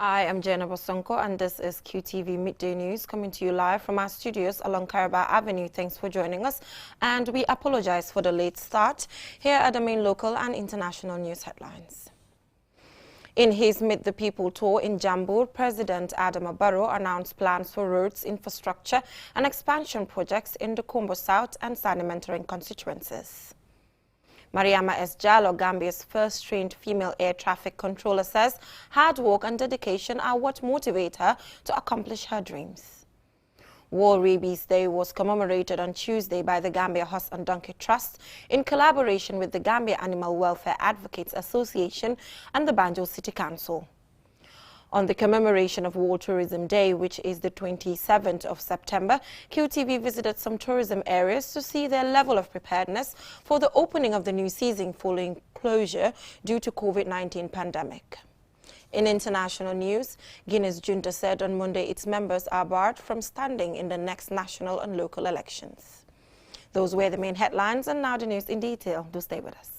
I am Jenna Bosonko and this is QTV Midday News coming to you live from our studios along Caraba Avenue. Thanks for joining us and we apologize for the late start. Here are the main local and international news headlines. In his Meet the People tour in Jambur, President Adama Barrow announced plans for roads, infrastructure and expansion projects in the Combo South and Sanimentering constituencies. Mariama S. Jallo, Gambia's first trained female air traffic controller, says hard work and dedication are what motivate her to accomplish her dreams. World Rabies Day was commemorated on Tuesday by the Gambia Horse and Donkey Trust in collaboration with the Gambia Animal Welfare Advocates Association and the Banjul City Council. On the commemoration of World Tourism Day, which is the 27th of September, QTV visited some tourism areas to see their level of preparedness for the opening of the new season following closure due to COVID-19 pandemic. In international news, Guinea's junta said on Monday its members are barred from standing in the next national and local elections. Those were the main headlines, and now the news in detail. Do stay with us.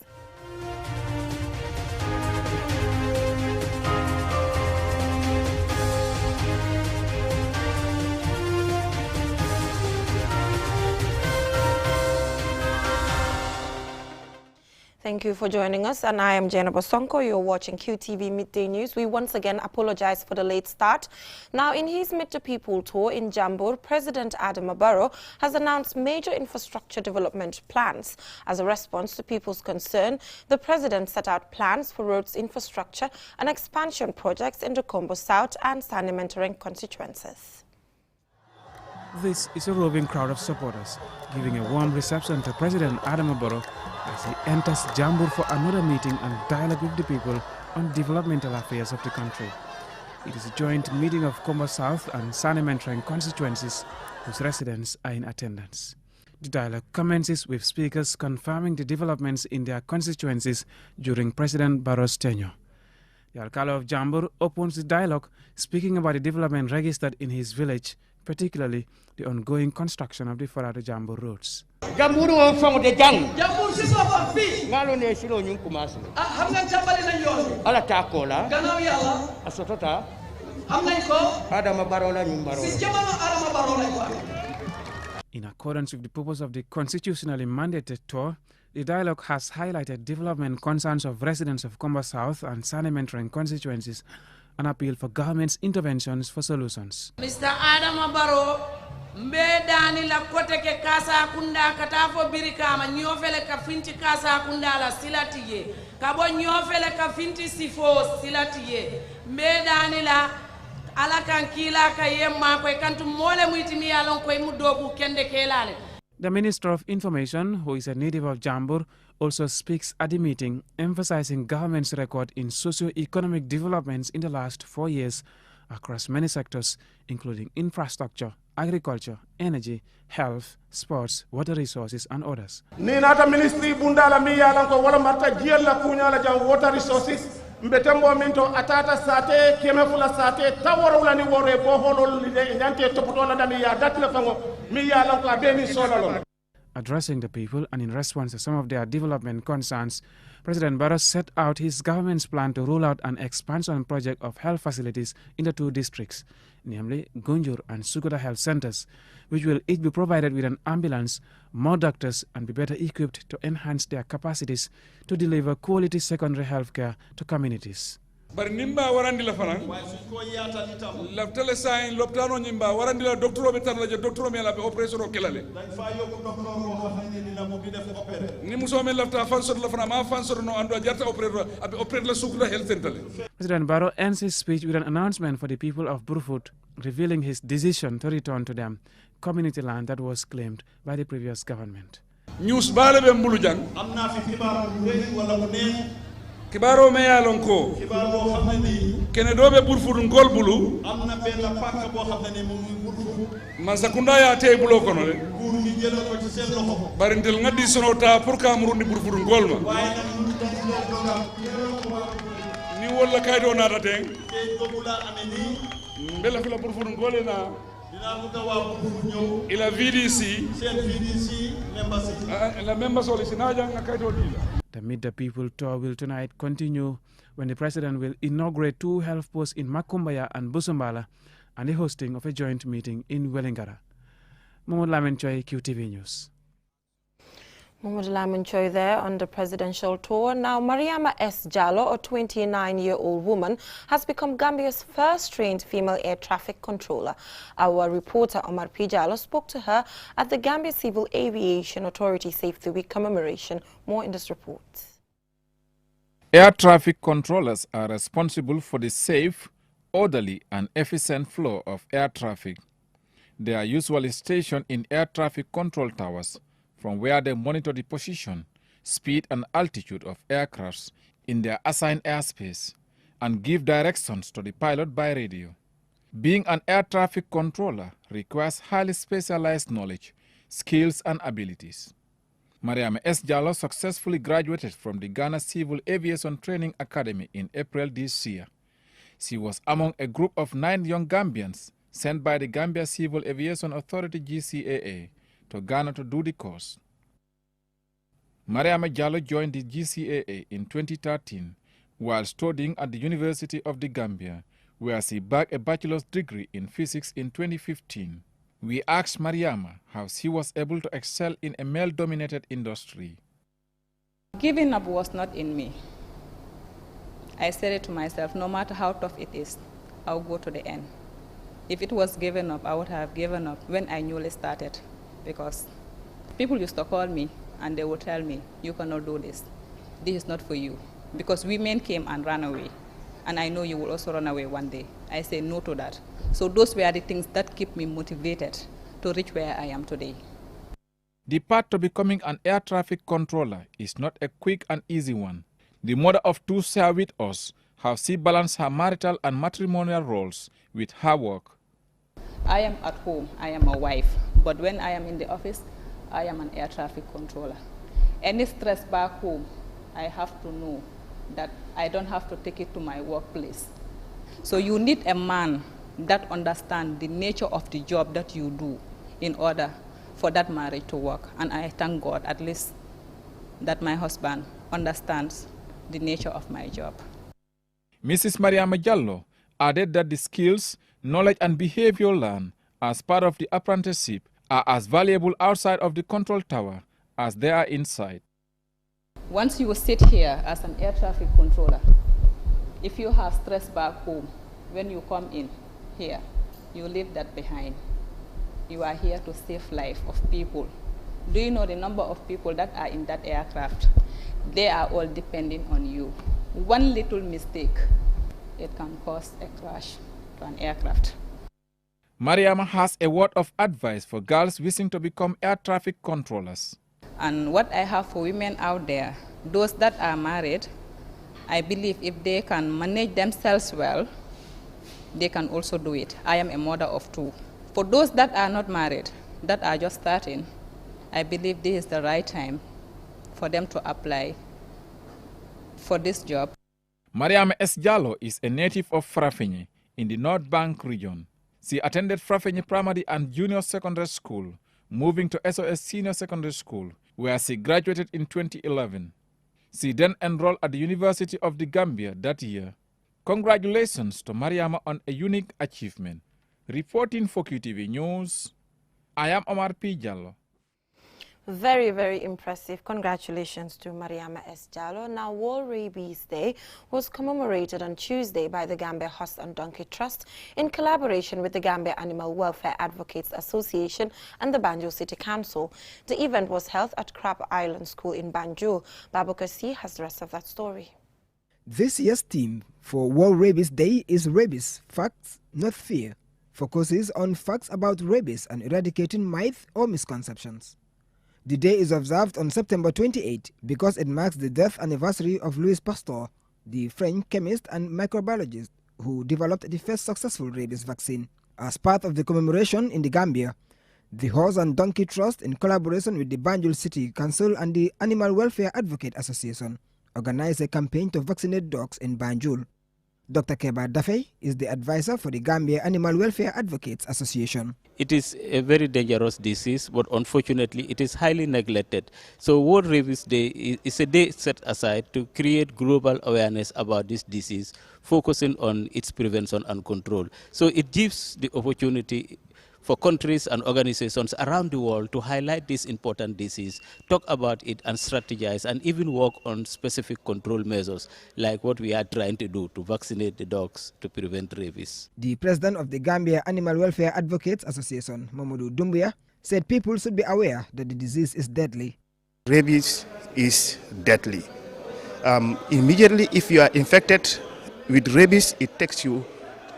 Thank you for joining us, and I am Jenna Bosonko. You're watching QTV Midday News. We once again apologize for the late start. Now, in his Meet the People tour in Jambur, President Adama Barrow has announced major infrastructure development plans. As a response to people's concern, the President set out plans for roads, infrastructure and expansion projects in the Combo South and Sanimentering constituencies. This is a roving crowd of supporters giving a warm reception to President Adama Barrow as he enters Jambur for another meeting and dialogue with the people on developmental affairs of the country. It is a joint meeting of Combo South and Sanimentering constituencies whose residents are in attendance. The dialogue commences with speakers confirming the developments in their constituencies during President Barrow's tenure. The Alcalde of Jambur opens the dialogue, speaking about the development registered in his village, particularly the ongoing construction of the Farado Jambur roads. Jambur on from the jang. Jambur si so fa fi. Ngalo ne silo ñu commencé. Xam nga jambali nañ yoon. Ala ta ko la. Gannaaw Yàlla. Asotota. Am nañ ko. Adama Barrow la ñu Barrow. Si jamono Adama Barrow lañ ko amé. In accordance with the purpose of the constitutionally mandated tour, the dialogue has highlighted development concerns of residents of Combo South and Sanimentering constituencies and appeal for government's interventions for solutions. Mr. Adama Barrow, mbe dani la kote ke kasa kunda katafo birikama nyofele ka finti kasa kunda la silatiye kabo nyofele ka finti sifo silatiye mbe dani la ala kan kila ka yemma ko kantu mole muitimi yalon ko mudogu kende kelale. The Minister of Information, who is a native of Jambur, also speaks at the meeting, emphasizing government's record in socio-economic developments in the last 4 years across many sectors, including infrastructure, agriculture, energy, health, sports, water resources, and others. Ninata ministry bundala mi yalanko wala marta jiella kunyala jang water resources mbetembo minto atata sate kemefula sate taworo wala ni wore bo holol lide nyante topoto la dami ya datla fango mi yalanko abeni solalo. Addressing the people and in response to some of their development concerns, President Barrow set out his government's plan to roll out an expansion project of health facilities in the two districts, namely Gunjur and Sukuta health centers, which will each be provided with an ambulance, more doctors, and be better equipped to enhance their capacities to deliver quality secondary health care to communities. Bari nimba warandi la fanan la tele sain loptano nimba warandi la docteur be tan la docteur me la operation o kelale ni muso me lafta fansor la fana ma fansor no ando jarta opérer la sukula health center. President Barrow ends his speech with an announcement for the people of Clubfoot, revealing his decision to return to them community land that was claimed by the previous government. News bale be mbulu jang amna fi xibaar bu reey wala bu neex kibaro me yalon ko kibaro xamni kene dobe Clubfoot ngol bulu amna ben pak bo xamne mo muy Clubfoot man sakunda ya tay bulo kono le buru ni jël ko ci sen loxo bari ndel ngadi sonota pour ka murundi Clubfoot ngol ma waye nak ñu ni wala kay do nata ten kay ko bula ameni mbela fi la Clubfoot ngolé na dina mu tawa Clubfoot ñew ila VDC sen VDC membership la membership oli sinaja nga kay do dila. The Meet the People tour will tonight continue when the president will inaugurate 2 health posts in Makumbaya and Busumbala and the hosting of a joint meeting in Wellingara. Mohamed Lamin Choi, QTV News. Mohamed Lamin Choi there on the presidential tour. Now, Mariama S. Jallo, a 29-year-old woman, has become Gambia's first trained female air traffic controller. Our reporter Omar P. Jallo spoke to her at the Gambia Civil Aviation Authority Safety Week commemoration. More in this report. Air traffic controllers are responsible for the safe, orderly and efficient flow of air traffic. They are usually stationed in air traffic control towers, from where they monitor the position, speed and altitude of aircrafts in their assigned airspace and give directions to the pilot by radio. Being an air traffic controller requires highly specialized knowledge, skills and abilities. Mariama S. Jallo successfully graduated from the Ghana Civil Aviation Training Academy in April this year. She was among a group of 9 young Gambians sent by the Gambia Civil Aviation Authority GCAA to Ghana to do the course. Mariama Jallo joined the GCAA in 2013 while studying at the University of the Gambia, where she bagged a bachelor's degree in physics in 2015. We asked Mariama how she was able to excel in a male-dominated industry. Giving up was not in me. I said it to myself, no matter how tough it is, I'll go to the end. If it was given up, I would have given up when I newly started. Because people used to call me and they would tell me, you cannot do this. This is not for you. Because women came and ran away. And I know you will also run away one day. I say no to that. So those were the things that keep me motivated to reach where I am today. The path to becoming an air traffic controller is not a quick and easy one. The mother of 2 share with us how she balanced her marital and matrimonial roles with her work. I am at home, I am a wife, but when I am in the office, I am an air traffic controller. Any stress back home, I have to know that I don't have to take it to my workplace. So you need a man that understands the nature of the job that you do in order for that marriage to work. And I thank God at least that my husband understands the nature of my job. Mrs. Mariama Jallo added that the skills, knowledge and behavior learned as part of the apprenticeship are as valuable outside of the control tower as they are inside. Once you sit here as an air traffic controller, if you have stress back home, when you come in here, you leave that behind. You are here to save life of people. Do you know the number of people that are in that aircraft? They are all depending on you. One little mistake, it can cause a crash to an aircraft. Mariama has a word of advice for girls wishing to become air traffic controllers. And what I have for women out there, those that are married, I believe if they can manage themselves well, they can also do it. I am a mother of 2. For those that are not married, that are just starting, I believe this is the right time for them to apply for this job. Mariama S. Jallo is a native of Frafenye in the North Bank region. She attended Frafenye Primary and Junior Secondary School, moving to SOS Senior Secondary School, where she graduated in 2011. She then enrolled at the University of the Gambia that year. Congratulations to Mariama on a unique achievement. Reporting for QTV News, I am Omar P. Jallo. Very, very impressive. Congratulations to Mariama S. Jallo. Now, World Rabies Day was commemorated on Tuesday by the Gambia Horse and Donkey Trust in collaboration with the Gambia Animal Welfare Advocates Association and the Banjul City Council. The event was held at Crab Island School in Banjul. Babakar C. has the rest of that story. This year's theme for World Rabies Day is Rabies, Facts, Not Fear, focuses on facts about rabies and eradicating myths or misconceptions. The day is observed on September 28 because it marks the death anniversary of Louis Pasteur, the French chemist and microbiologist who developed the first successful rabies vaccine. As part of the commemoration in the Gambia, the Horse and Donkey Trust, in collaboration with the Banjul City Council and the Animal Welfare Advocate Association, organized a campaign to vaccinate dogs in Banjul. Dr. Keba Dafe is the advisor for the Gambia Animal Welfare Advocates Association. It is a very dangerous disease, but unfortunately it is highly neglected. So World Rabies Day is a day set aside to create global awareness about this disease, focusing on its prevention and control. So it gives the opportunity for countries and organizations around the world to highlight this important disease, talk about it and strategize, and even work on specific control measures like what we are trying to do to vaccinate the dogs to prevent rabies. The president of the Gambia Animal Welfare Advocates Association, Mamadou Doumbouya, said people should be aware that the disease is deadly. Rabies is deadly. Immediately if you are infected with rabies, it takes you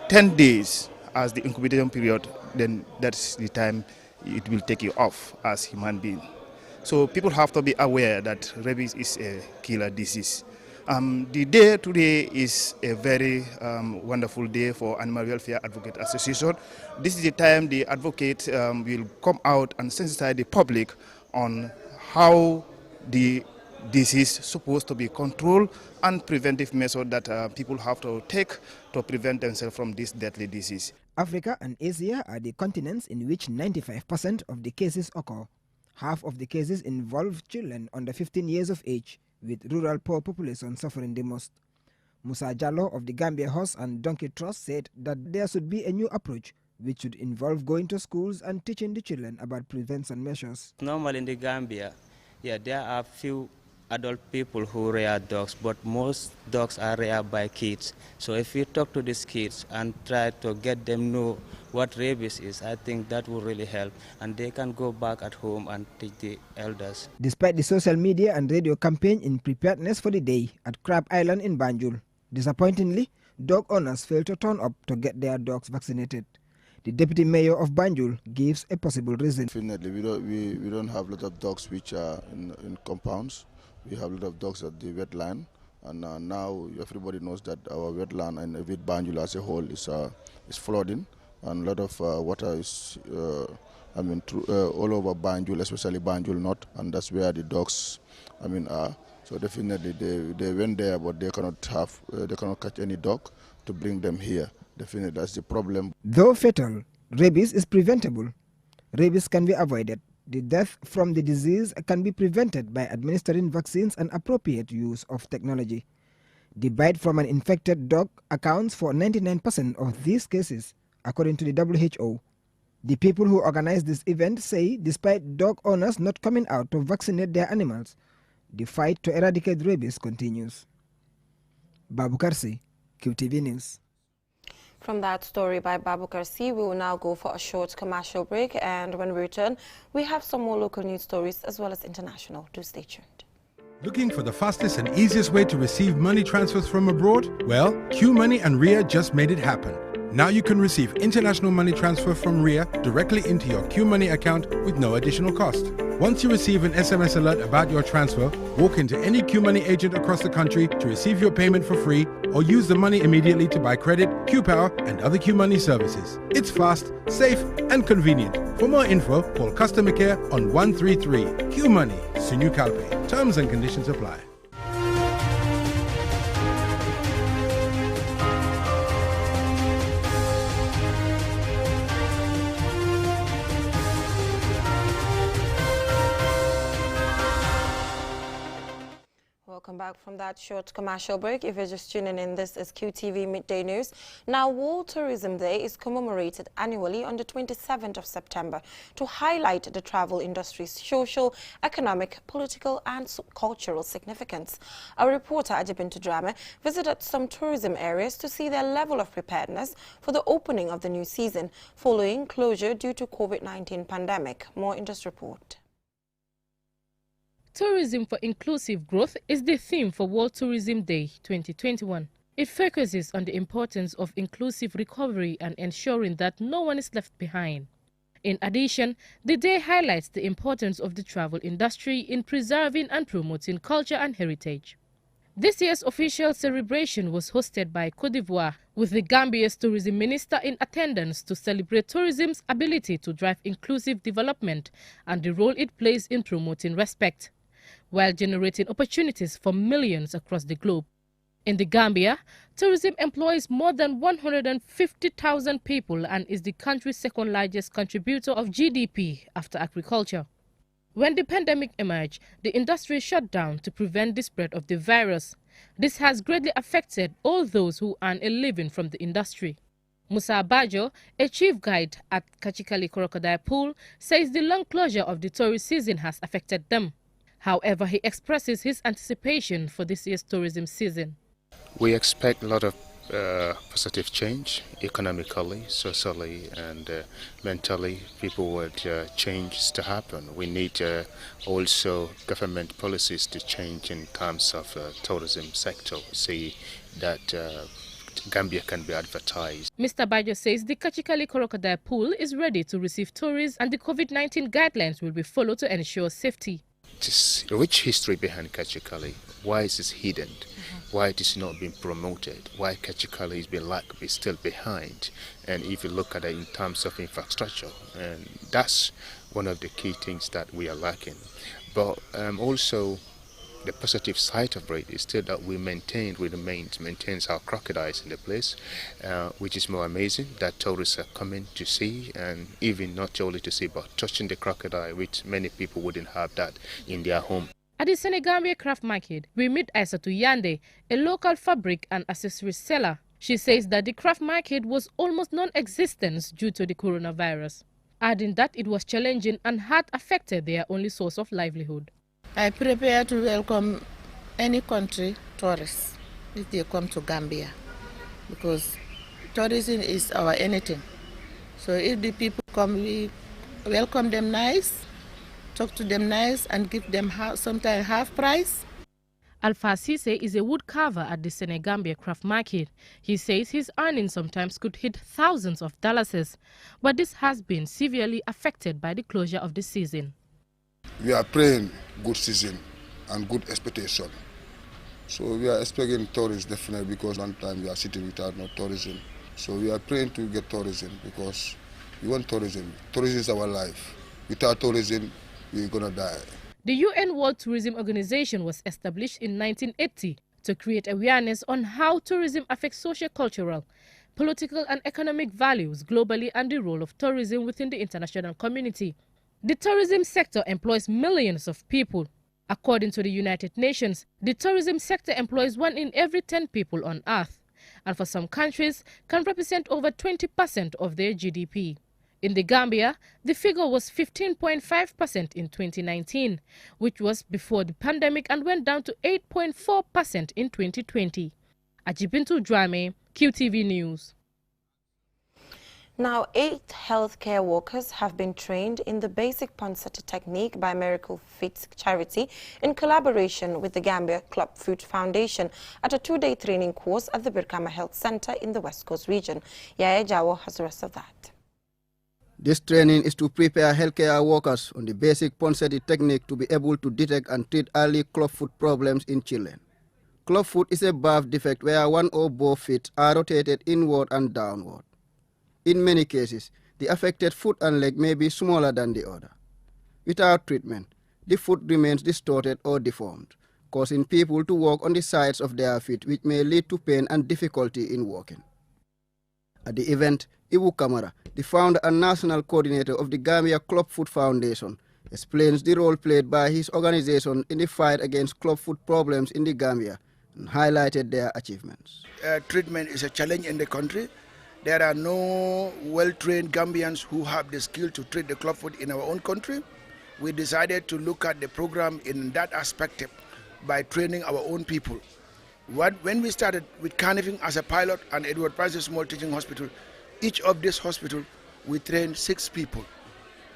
10 days as the incubation period, then that's the time it will take you off as human being. So people have to be aware that rabies is a killer disease. The day today is a very wonderful day for Animal Welfare Advocate Association. This is the time the advocate will come out and sensitize the public on how the disease is supposed to be controlled and preventive measures that people have to take to prevent themselves from this deadly disease. Africa and Asia are the continents in which 95% of the cases occur. Half of the cases involve children under 15 years of age, with rural poor population suffering the most. Musa Jallo of the Gambia Horse and Donkey Trust said that there should be a new approach which should involve going to schools and teaching the children about prevention measures. Normally in the Gambia, there are few adult people who rear dogs, but most dogs are reared by kids. So if we talk to these kids and try to get them know what rabies is, I think that will really help, and they can go back at home and teach the elders. Despite the social media and radio campaign in preparedness for the day at Crab Island in Banjul, disappointingly, dog owners failed to turn up to get their dogs vaccinated. The deputy mayor of Banjul gives a possible reason. Definitely, we don't have a lot of dogs which are in compounds. We have a lot of dogs at the wetland, and now everybody knows that our wetland and with Banjul as a whole is flooding, and a lot of water is all over Banjul, especially Banjul North, and that's where the dogs are. So definitely they went there, but they cannot catch any dog to bring them here. Definitely that's the problem. Though fatal, rabies is preventable. Rabies can be avoided. The death from the disease can be prevented by administering vaccines and appropriate use of technology. The bite from an infected dog accounts for 99% of these cases, according to the WHO. The people who organized this event say despite dog owners not coming out to vaccinate their animals, the fight to eradicate rabies continues. Babu Karsi, QTV News. From that story by Babu Karsi, we will now go for a short commercial break, and when we return, we have some more local news stories as well as international. Do stay tuned. Looking for the fastest and easiest way to receive money transfers from abroad? Well, QMoney and RIA just made it happen. Now you can receive international money transfer from RIA directly into your QMoney account with no additional cost. Once you receive an SMS alert about your transfer, walk into any QMoney agent across the country to receive your payment for free, or use the money immediately to buy credit, QPower, and other QMoney services. It's fast, safe, and convenient. For more info, call customer care on 133. QMoney, Sunu Calpe. Terms and conditions apply. Welcome back from that short commercial break. If you're just tuning in, this is QTV Midday News. Now, World Tourism Day is commemorated annually on the 27th of September to highlight the travel industry's social, economic, political and cultural significance. Our reporter, Ajibintu Drame, visited some tourism areas to see their level of preparedness for the opening of the new season following closure due to COVID-19 pandemic. More in this report. Tourism for Inclusive Growth is the theme for World Tourism Day 2021. It focuses on the importance of inclusive recovery and ensuring that no one is left behind. In addition, the day highlights the importance of the travel industry in preserving and promoting culture and heritage. This year's official celebration was hosted by Côte d'Ivoire, with the Gambia's tourism minister in attendance to celebrate tourism's ability to drive inclusive development and the role it plays in promoting respect, while generating opportunities for millions across the globe. In the Gambia, tourism employs more than 150,000 people and is the country's second largest contributor of GDP after agriculture. When the pandemic emerged, the industry shut down to prevent the spread of the virus. This has greatly affected all those who earn a living from the industry. Musa Bajo, a chief guide at Kachikali Crocodile Pool, says the long closure of the tourist season has affected them. However, he expresses his anticipation for this year's tourism season. We expect a lot of positive change economically, socially, and mentally. People would change to happen. We need also government policies to change in terms of tourism sector. See that Gambia can be advertised. Mr. Bajo says the Kachikali Crocodile Pool is ready to receive tourists and the COVID-19 guidelines will be followed to ensure safety. This rich history behind Kachikali. Why is it hidden? Why it is not being promoted? Why Kachikali is still behind? And if you look at it in terms of infrastructure, and that's one of the key things that we are lacking. But also, the positive side of it is still that we maintains our crocodiles in the place, which is more amazing that tourists are coming to see, and even not only to see but touching the crocodile, which many people wouldn't have that in their home. At the Senegambia Craft Market, we meet Aissatou Yande, a local fabric and accessories seller. She says that the craft market was almost non-existent due to the coronavirus, adding that it was challenging and had affected their only source of livelihood. I prepare to welcome any country tourists if they come to Gambia, because tourism is our anything. So if the people come, we welcome them nice, talk to them nice, and give them sometimes half price. Alpha Cisse is a wood carver at the Senegambia Craft Market. He says his earnings sometimes could hit thousands of dollars, but this has been severely affected by the closure of the season. We are praying good season and good expectation. So we are expecting tourists definitely, because one time we are sitting without no tourism. So we are praying to get tourism because we want tourism. Tourism is our life. Without tourism, we're going to die. The UN World Tourism Organization was established in 1980 to create awareness on how tourism affects socio-cultural, political and economic values globally and the role of tourism within the international community. The tourism sector employs millions of people. According to the United Nations, the tourism sector employs 1 in every 10 people on Earth, and for some countries can represent over 20% of their GDP. In the Gambia, the figure was 15.5% in 2019, which was before the pandemic, and went down to 8.4% in 2020. Ajibintu Drame, QTV News. Now, 8 healthcare workers have been trained in the basic Ponsata technique by Miracle Fit Charity in collaboration with the Gambia Clubfoot Foundation at a 2-day training course at the Birkama Health Center in the West Coast region. Yaya Jawo has the rest of that. This training is to prepare healthcare workers on the basic Ponsata technique to be able to detect and treat early clubfoot problems in children. Clubfoot is a birth defect where one or both feet are rotated inward and downward. In many cases, the affected foot and leg may be smaller than the other. Without treatment, the foot remains distorted or deformed, causing people to walk on the sides of their feet, which may lead to pain and difficulty in walking. At the event, Ibu Kamara, the founder and national coordinator of the Gambia Clubfoot Foundation, explains the role played by his organization in the fight against clubfoot problems in the Gambia and highlighted their achievements. Treatment is a challenge in the country. There are no well-trained Gambians who have the skill to treat the clubfoot in our own country. We decided to look at the program in that aspect by training our own people. When we started with Carnifing as a pilot and Edward Price Small Teaching Hospital, each of this hospital we trained 6 people.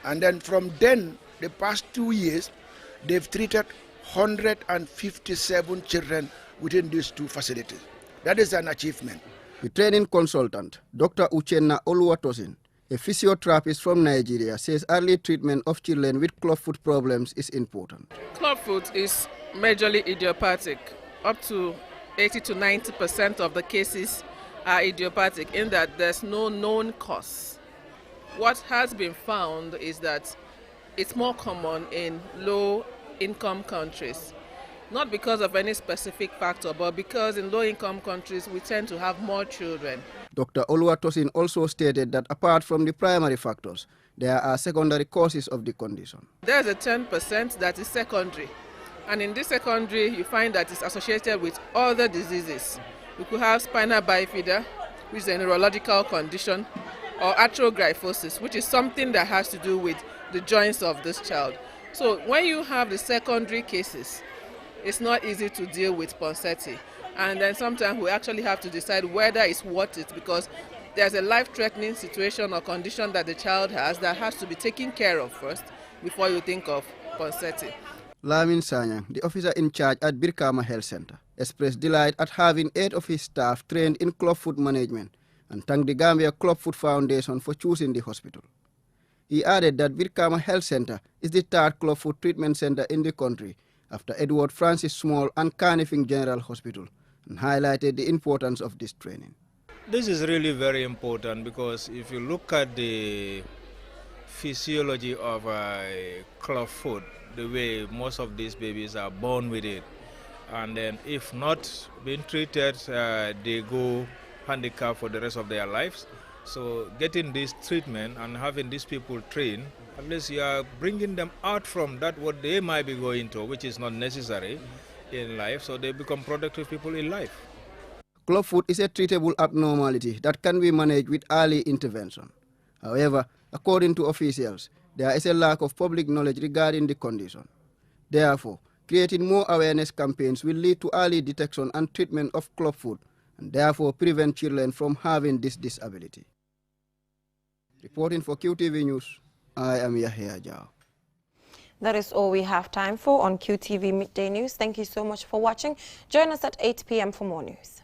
And then from then, the past 2 years, they've treated 157 children within these 2 facilities. That is an achievement. The training consultant, Dr. Uchenna Oluwatosin, a physiotherapist from Nigeria, says early treatment of children with clubfoot problems is important. Clubfoot is majorly idiopathic. Up to 80 to 90% of the cases are idiopathic in that there's no known cause. What has been found is that it's more common in low-income countries. not because of any specific factor, but because in low-income countries, we tend to have more children. Dr. Oluwatosin also stated that apart from the primary factors, there are secondary causes of the condition. There's a 10% that is secondary. And in this secondary, you find that it's associated with other diseases. You could have spina bifida, which is a neurological condition, or arthrogryposis, which is something that has to do with the joints of this child. So when you have the secondary cases, it's not easy to deal with Ponseti. And then sometimes we actually have to decide whether it's worth it, because there's a life-threatening situation or condition that the child has that has to be taken care of first before you think of Ponseti. Lamin Sanyang, the officer in charge at Birkama Health Center, expressed delight at having 8 of his staff trained in Clubfoot management and thanked the Gambia Clubfoot Foundation for choosing the hospital. He added that Birkama Health Center is the 3rd Clubfoot treatment center in the country after Edward Francis Small and Carnifing General Hospital, and highlighted the importance of this training. This is really very important because if you look at the physiology of Clubfoot, the way most of these babies are born with it, and then if not being treated, they go handicapped for the rest of their lives. So getting this treatment and having these people trained, at least you are bringing them out from that what they might be going to, which is not necessary in life, so they become productive people in life. Clubfoot is a treatable abnormality that can be managed with early intervention. However, according to officials, there is a lack of public knowledge regarding the condition. Therefore, creating more awareness campaigns will lead to early detection and treatment of Clubfoot, and therefore prevent children from having this disability. Reporting for QTV News, I am Yahya Jao. That is all we have time for on QTV Midday News. Thank you so much for watching. Join us at 8 p.m. for more news.